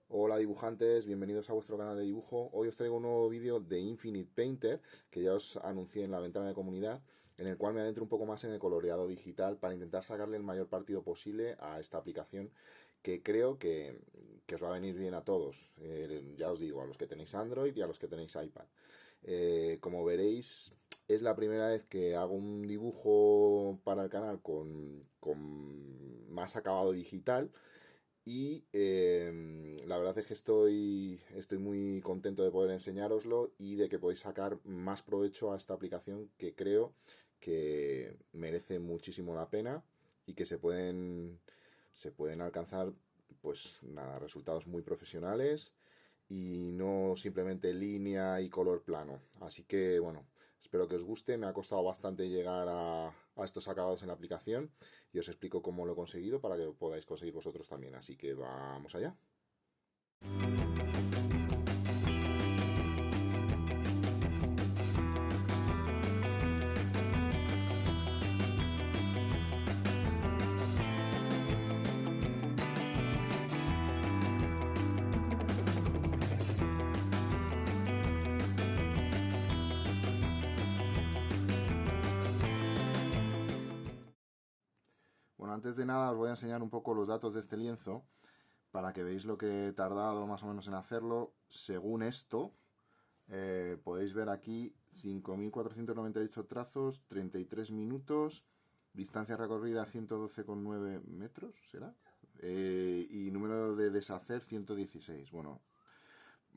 Hola dibujantes, bienvenidos a vuestro canal de dibujo. Hoy os traigo un nuevo vídeo de Infinite Painter que ya os anuncié en la ventana de comunidad, en el cual me adentro un poco más en el coloreado digital para intentar sacarle el mayor partido posible a esta aplicación que creo que os va a venir bien a todos. Ya os digo, a los que tenéis Android y a los que tenéis iPad. Como veréis, es la primera vez que hago un dibujo para el canal con más acabado digital. Y la verdad es que estoy muy contento de poder enseñároslo y de que podéis sacar más provecho a esta aplicación que creo que merece muchísimo la pena y que se pueden alcanzar pues nada, resultados muy profesionales y no simplemente línea y color plano. Así que bueno, espero que os guste. Me ha costado bastante llegar a estos acabados en la aplicación y os explico cómo lo he conseguido para que lo podáis conseguir vosotros también. Así que vamos allá. Bueno, antes de nada os voy a enseñar un poco los datos de este lienzo para que veáis lo que he tardado más o menos en hacerlo. Según esto, podéis ver aquí 5.498 trazos, 33 minutos, distancia recorrida 112,9 metros, ¿será? Y número de deshacer 116. Bueno,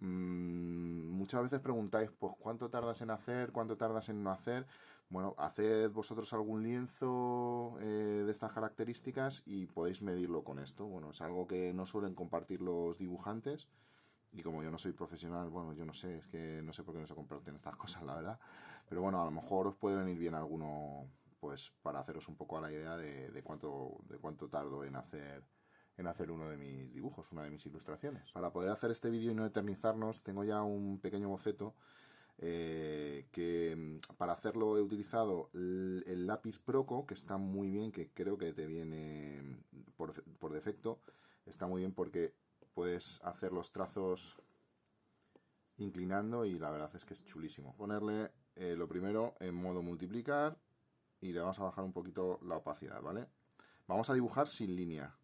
muchas veces preguntáis, pues, ¿cuánto tardas en hacer? ¿Cuánto tardas en no hacer? Bueno, haced vosotros algún lienzo de estas características y podéis medirlo con esto. Bueno, es algo que no suelen compartir los dibujantes. Y como yo no soy profesional, bueno, yo no sé, es que no sé por qué no se comparten estas cosas, la verdad. Pero bueno, a lo mejor os puede venir bien alguno, pues, para haceros un poco a la idea de cuánto tardo en hacer uno de mis dibujos, una de mis ilustraciones. Para poder hacer este vídeo y no eternizarnos, tengo ya un pequeño boceto que para hacerlo he utilizado el lápiz Proco, que está muy bien, que creo que te viene por defecto. Está muy bien porque puedes hacer los trazos inclinando y la verdad es que es chulísimo. Ponerle lo primero en modo multiplicar y le vamos a bajar un poquito la opacidad, ¿vale? Vamos a dibujar sin línea,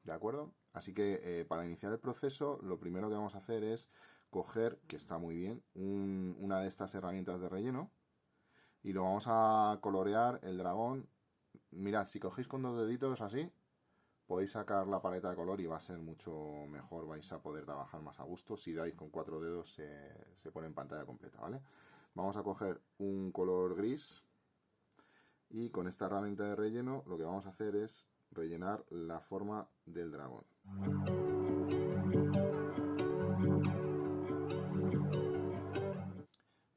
¿de acuerdo? Así que para iniciar el proceso, lo primero que vamos a hacer es coger, que está muy bien, una de estas herramientas de relleno y lo vamos a colorear el dragón. Mirad, si cogéis con dos deditos así, podéis sacar la paleta de color y va a ser mucho mejor, vais a poder trabajar más a gusto. Si dais con cuatro dedos se pone en pantalla completa, ¿vale? Vamos a coger un color gris y con esta herramienta de relleno lo que vamos a hacer es rellenar la forma del dragón.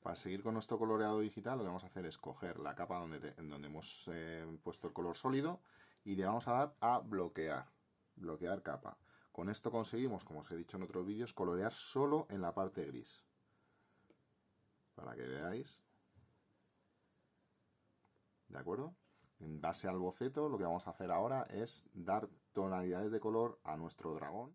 Para seguir con nuestro coloreado digital, lo que vamos a hacer es coger la capa en donde hemos puesto el color sólido y le vamos a dar a bloquear capa. Con esto conseguimos, como os he dicho en otros vídeos, colorear solo en la parte gris. Para que veáis. ¿De acuerdo? En base al boceto, lo que vamos a hacer ahora es dar tonalidades de color a nuestro dragón.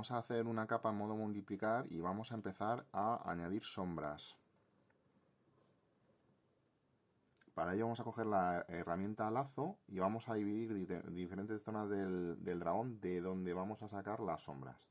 vamos a hacer una capa en modo multiplicar y vamos a empezar a añadir sombras. Para ello vamos a coger la herramienta lazo y vamos a dividir diferentes zonas del dragón de donde vamos a sacar las sombras.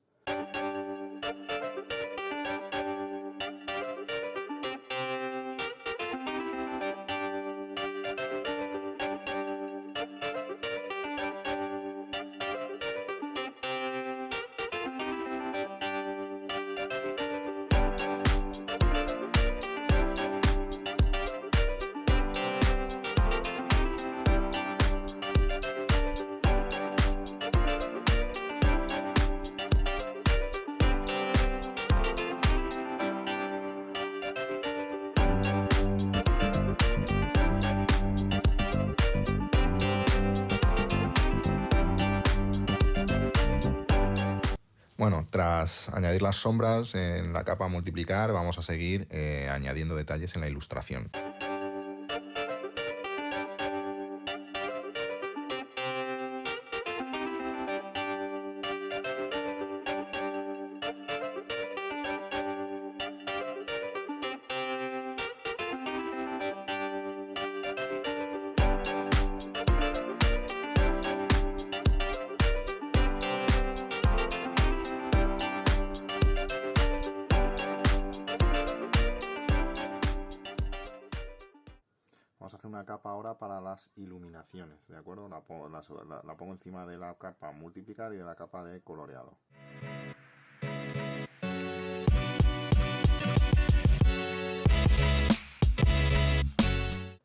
Bueno, tras añadir las sombras en la capa multiplicar, vamos a seguir añadiendo detalles en la ilustración. Vamos a hacer una capa ahora para las iluminaciones, ¿de acuerdo? La pongo encima de la capa multiplicar y de la capa de coloreado.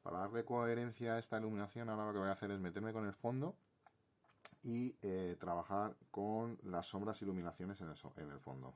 Para darle coherencia a esta iluminación, ahora lo que voy a hacer es meterme con el fondo y trabajar con las sombras e iluminaciones en el fondo.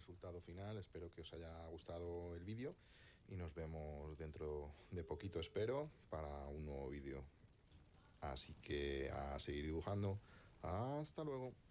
resultado final. Espero que os haya gustado el vídeo y nos vemos dentro de poquito, espero, para un nuevo vídeo. Así que a seguir dibujando. Hasta luego.